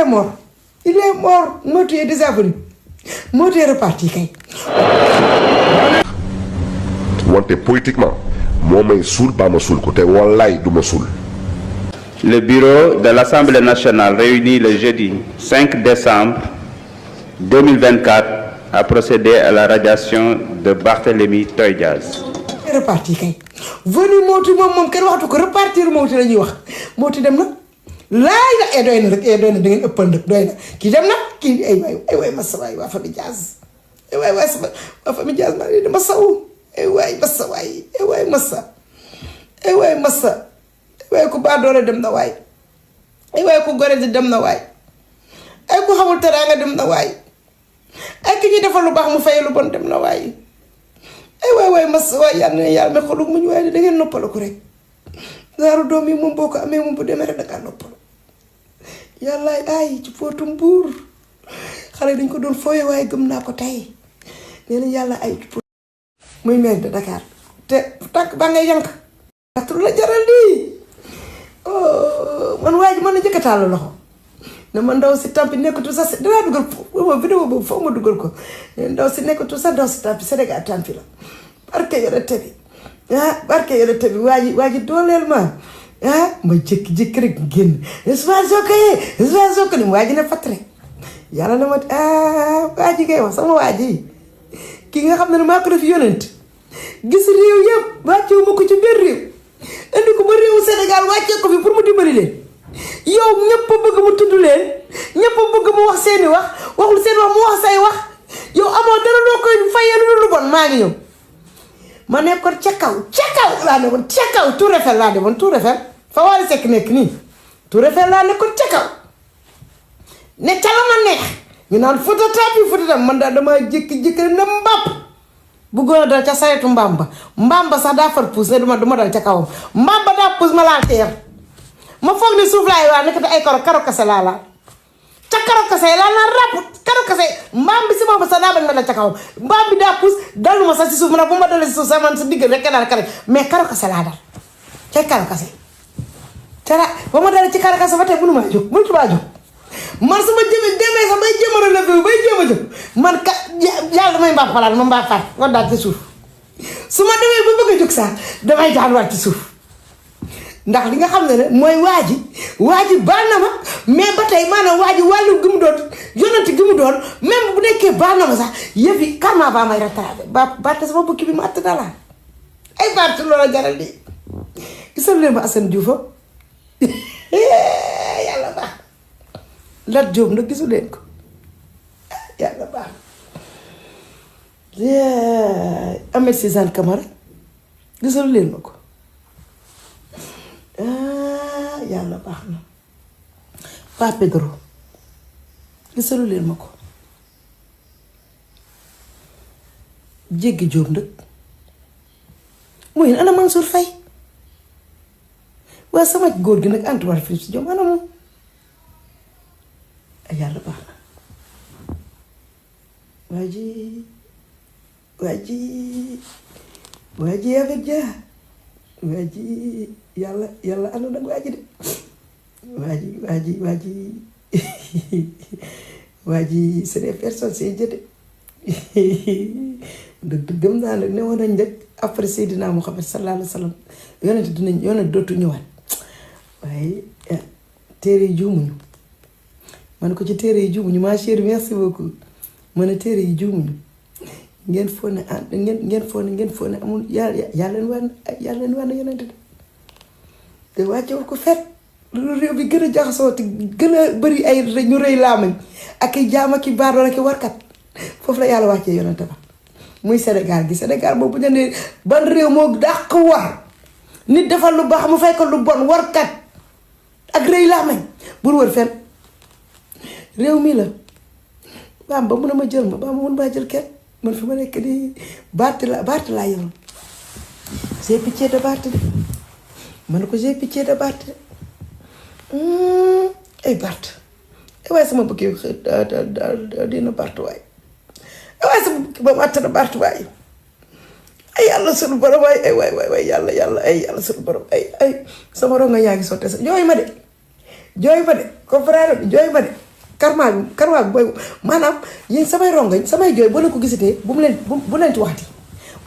est mort. Il est mort. Motu est déjà venu. Motu est reparti kay. wante politiquement moo may suul ba ma suul ko te wallaay du ma suul. Le bureau de l'Assemblée nationale réuni le jeudi 5 décembre 2024 a procédé à la radiation de Barthélémy Toye Dias. Reparti kay. Venu Motu moom kenn waxatu ko repartir Motu la ñuy wax. Motu dem na. laay la doy na rek doy na da ngeen ëppal nag doy na kii dem na kii ay waay massa waay waa famille Dias ay waay sama waa famille Dias maa ngi massa wu ay waay massa waay ay waay massa ay waay massa ay waay ku baa doole dem na waay ay waay ku gore di dem na waay ay ku xamul teraanga dem na waay ay ki ñuy defal lu baax mu fay lu bon dem na waay ay waay massa waay yàlla ma xolu muñ waay da ngeen noppal ko rek daaru doom yi moom boo ko amee moom bu demee rek da ngaa noppal yàlla ay ci pootum buur xale dañ ko doon fooye waaye gëm naa ko tey nee na yàlla ay ci pootum muy maire de Dakar te tànk ba ngay yank ndaxte lu la jaral lii man waa ji mën na jëkkataal loxo ne ma ndaw si tampi nekkatu sax dinaa dugal foofu vidéo boobu foofu ma dugal ko ndaw si nekkatu sax ndaw si tampi Sénégal tampi la barke yore tebi barke yore tebi waa ji dooleel ma ma jékki-jékki rek génn Ousmane Sonko ni waa ji ne fatt rek yàlla na ma waa ji ngay wax sama waa ji ki nga xam ne maa ko def yonent gis réew yëpp wàccewu ma ko ci biir réew indi ko ba réewu Sénégal wàccee ko fi pour mu dimbali leen yow ñëpp bëgg mu tudd leen ñëpp bëgg mu wax seeni wax waxul seen wax mu wax say wax yow amoo dara loo koy fayee lu bon maa ngi ñëw ma nekkoon ca kaw laa nekkoon ca kaw Tour Eiffel laa demoon Tour Eiffel fa Wally Seck nekk nii Tour Eiffel laa nekkoon ca kaw ne ca la ma neex ñu naan photo tam man daal dama jékki-jékki ne mbàpp bu gën a dal ca saretu mbaam ba sax daa far puus ne duma dal ca kawam mbaam ba daa puus ma laal teer ma foog ni suuf laay waa nekk te ay karo kase laa laal ca karo kase laa laal ràpp karo kase mbaam bi si moom sax daa bañ ma dal ca kawam mbaam bi daa puus daluma sax si suuf ma nag bu ma dalee si suuf sax man sa diggal rek daal kare mais karo kase laa dal ca karo kase tera ba ma dalee ci karo kase ba tey mënu maa jóg man su ma demee sax bay jéem a relevé bay jéem a jóg man ka yàlla damay mbaax xalaat ma mbaax faat war daal ci suuf su ma demee ba bëgg a jóg sax damay jaaluwaat ci suuf ndax li nga xam ne mooy waa ji baal na ma mais ba tey maanaam waa ji wàllu gi mu doon yonanti gi mu doon même bu nekkee baal na ma sax yëf yi karma baa may rattrapé baate sama bukki bi ma att dala ay baat loola jaral di gisal leen ma Assane Diouf yàlla baax Lat Diop nag gisu leen ko yàlla baax Ahmed Suzanne Camara gisul leen ma ko yàlla baax na Pa Pedro gisalu leen ma ko jéggi Diop nag mooy ana Mansour Faye waa sama góor gi nag Antoine Félix Diome ana moom yàlla baax na waa ji avec Dia waa ji yàlla ànd nag waa ji de waa ji c'est des personnes c'est jëde dëgg gëm naa ne woon nañ rek après Seydina Muhammad sallallahu alayhi wa sallam yonent dootu ñëwaat waaye téere yi juumuñu man ko ci téere yi juumuñu ma chérie merci beaucoup ma ne téere yi juumuñu ngeen foog ne amul yàlla leen wan yonent de te wàccewul ko fet lu réew bi gën a jaxasoo te gën a bëri ay ñu rëy laamañ ak i jaam ak i baadool ak i warkat foofu la yàlla wàccee yonent ba muy Sénégal gi Sénégal boobu ñu ne ban réew moo dàq war nit defal lu baax mu fay ko lu bon warkat ak rëy laamañ bul wër fen réew mi la baam ba mun a ma jël ma baam mun maa jël kenn man fi ma nekk di Barth laa yoroon j'ai pitié de Barth de man ko j'ai pitié de Barth de ay Barth ay waaye sama bëgg dina Barth waay ay waaye sama bëgg ba màtt na Barth waay ay yàlla sunu borom waay ay waay yàlla ay yàlla sunu borom ay sama ronga yaa ngi sotte sa jooy ma de confrère bi jooy ma de karma boy manam yeen samay rongañ samay joy bo leen ko gisatee bu leen ci waxti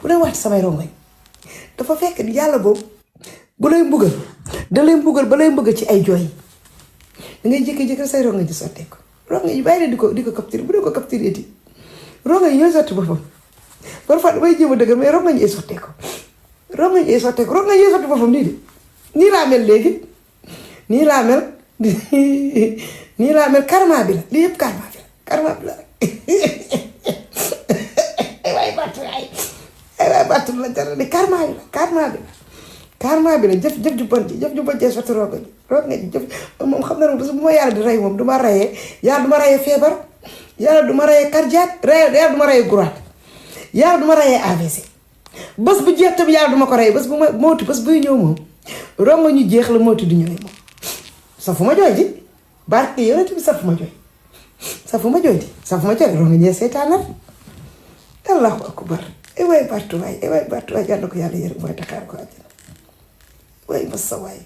bu leen waxti samay rongañ dafa fekk ni yalla bob bu lay mbugal da lay mbugal ba lay mbugal ci ay joy da ngay jékki-jékki say rongañ ci soté ko rongañ bayre diko capturer bu ko capturer ti rongañ ñoy sotti bofam parfois bay jëma deug mais rongañ ay soté ko rongañ ay sotti bofam ni la mel légui ni la mel nii laa mel karma bi la lii yëpp karma bi la ay waay battu la jar ni karma bi la jëf ju bon ji sotti roog nga ji jëf moom xam na ne bu ma yàlla di rey moom du ma reyee yàlla du ma reyee feebar yàlla du ma reyee cardiaque yàlla du ma reyee gouraat yàlla du ma reyee AVC bés bu jeex tamit yàlla du ma ko rey bés bu ma mooti bés buy ñëw moom roog nga ñu jeex la mooti du ñëwee moom safuma jooy ji barke yonent bi safuma jooy di safuma jooy ronga ñee seytaanal allahu akbar way bartu waay yàlla ko yàlla yërëm mooy taxaar ko àjjana way massa waay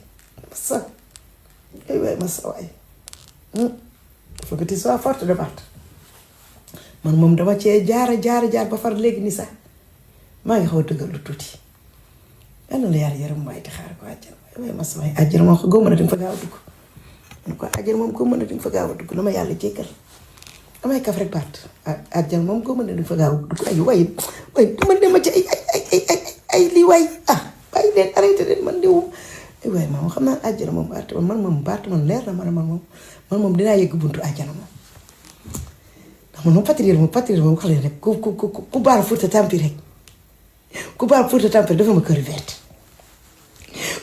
faut que tu sois forte de Barth man moom dama cee jaar ba far léegi ni sax maa ngi xaw a dëggal lu tuuti yàlla la yàlla yërëm mooy taxaar ko àjjana way massa waay àjjana moom ko góoma na dinga fa gaaw a dugg ko àjjana moom ko mën a dinga fa gaaw a dugg na ma yàlla jéggal damay kaf rek Barth àjjana moom ko mën a dinga fa gaaw a dugg ay way man dema ci ay lii way bàyyi leen arrêté leen man diwum ay waay maam xam naa àjjana moom Barth man leer na man moom dinaa yëgg buntu àjjana moom ndax man moom patriote moom wax leen rek ku baal Fouta Tampi rek dafa ma kër vert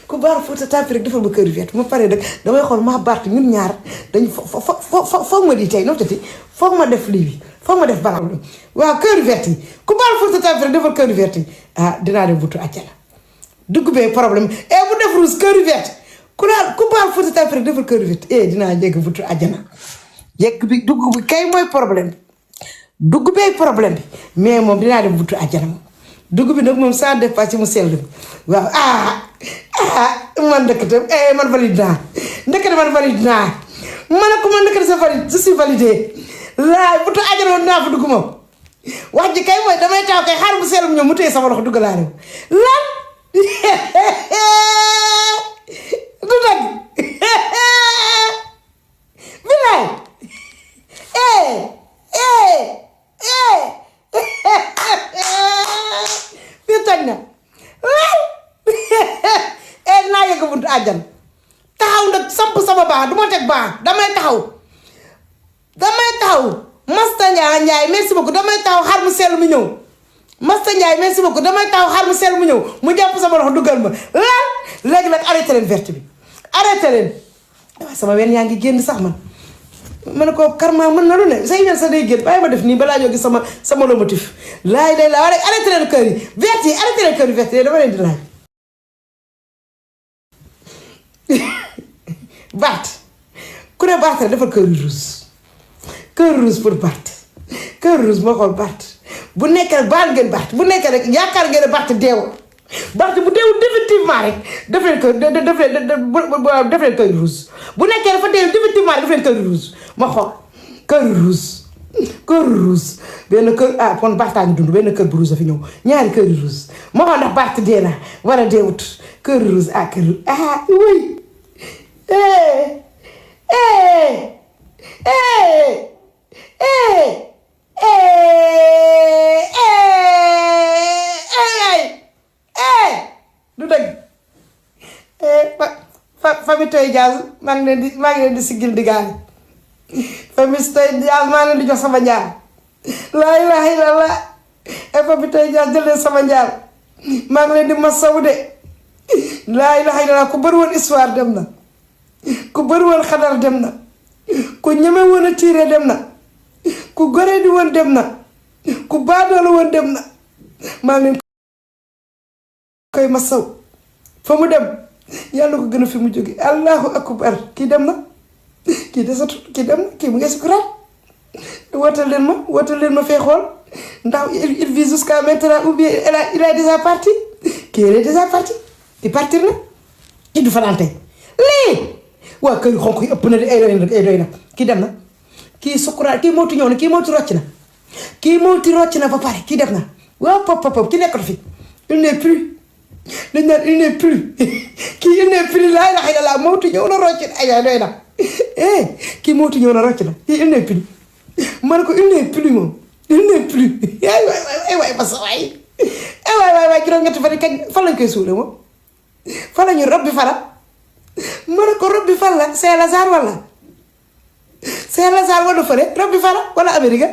ku baal Fouta Tampi rek defal ma kër vert ma pare nag damay xool maa Barth ñun ñaar dañu foog ma di tey noo tati foog ma def lii bi foog ma def balam waaw kër vert yi ku baal Fouta Tampi rek defal kër vert yi dinaa dem buntu àjjana dugg bee problème bu def ruus kër vert ku baal Fouta Tampi rek defal kër vert dinaa yegg buntu àjjana yegg bi dugg bi kay mooy problème bi dugg bee problème bi mais moom dinaa dem buntu àjjana moom dugg bi nag moom sans dépassé mu sell bi waaw man ndekete man valide naa ndekete man valide naa man ne ko man ndekete sa valide je suis validé laay buntu àjjana woon naa fa dugg moom wax ji kay mooy damay taw kay xaar mu sell mu ñëw mu téye sama loxo dugg laa rew lan du dagg bilaay fii toj na naa yëgg buntu àjjan taxaw nag samp sama baax du ma teg baax damay taxaw Masta Ndiaye merci beaucoup damay taxaw xar mu sell mu ñëw Masta Ndiaye merci beaucoup damay taxaw xar mu sell mu ñëw mu jàpp sama loxo duggal ma lan léegi nag arrêté leen verte bi arrêté leen waaw sama wen yaa ngi génn sax man ne ko karma mën na lu ne say wen sa day génn bàyyi ma def nii balaa ñoo gis sama lomotif laay day laa arrêté leen kër yi verte yi arrêté leen kër yi verte yi dama leen di laaj Barth ku ne Barth rek defal kër rouge pour Barth kër rouge moo xool Barth bu nekkee rek baal ngeen Barth bu nekkee rek yaakaar ngeen ne Barth deewul bu deewul définitivement rek def leen kër rouge bu nekkee dafa deewul définitivement rek def leen kër rouge ma xool kër rouge benn kër kon Barth a ngi dund benn kër bu rouge a fi ñëw ñaari kër rouge ma xool ndax Barth dee na wala deewut kër rouge oui du dëgg famille Toye Dias maa ngi leen di siggil di gaal famille Toye Dias maa ngi leen di jox sama njaal laa ilaaha illallaah famille Toye Dias jël leen sama njaal maa ngi leen di masawu de laa ilaaha illallaah ku bëri woon histoire dem na ku bëri woon xadar dem na ku ñeme woon a tiire dem na ku goree di woon dem na ku baadoola woon dem na maa ngi leen koy masaw fa mu dem yàlla ko gën a fi mu jóge allahu akbar kii dem na kii desatu kii dem na kii mu ngi sukuraat wootal leen ma fee xool ndax il vit jusqu'à maintenant ou bien il a déjà parti kii il est déjà parti di partir na kii du fanaan tey lii waa kër xonk yi ëpp na di ay doy na kii dem na kii sukuraat kii mootu ñëw na kii mootu rocc na kii mootu rocc na ba pare kii def na waaw pop ki nekkatu fi il n'est plus dañ naan il n'est plus kii il n'est plus laa ilaha illallah mootu ñëw na rocc na ay doy na kii mootu ñëw na rocc na kii il n'est plus ma ne ko il n'est plus moom il n'est plus ay waay masa waay waay juróom-ñetti fan kañ fan lañ koy suule moom fan la ñu rob bi fala ma ne ko rob bi fan la Saint-Lazare wala Saint-Lazare wala fële rob bi fala wala Amérique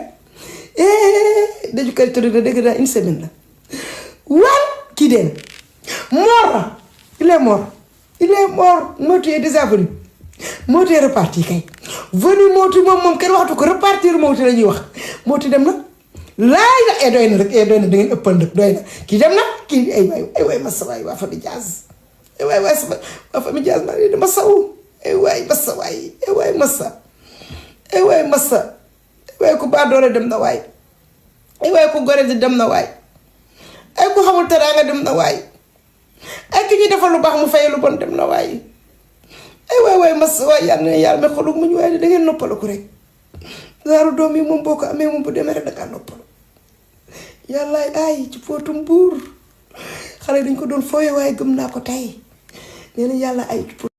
dañu koy tëdd dëgg daa une semaine la wal kii dee na mort la il est mort Motu est déjà venu Motu est reparti kay venu Motu moom kenn waxatu ko repartir Motu la ñuy wax Motu dem na laay na doy na rek doy na da ngeen ëppal nag doy na kii dem na kii ay waay masa waay waa famille Diaz ay waay sama waa famille Diaz maa ngi dama saw ay waay masa waay ay waay masa ay waay masa ay waay ku baa doole dem na waay ay waay ku gore di dem na waay ay ku xamul teraanga dem na waay ay ki ñuy defal lu baax mu fay lu bon dem na waay ay waay masa waay yàlla me xolug muñ waay da ngeen noppalu ko rek zaaru doom yi moom boo ko amee moom bu demee rek dangaa noppalu yàllaay ay ci pootum buur xale dañ ko doon fooye waaye gëm naa ko tey nee na yàlla ay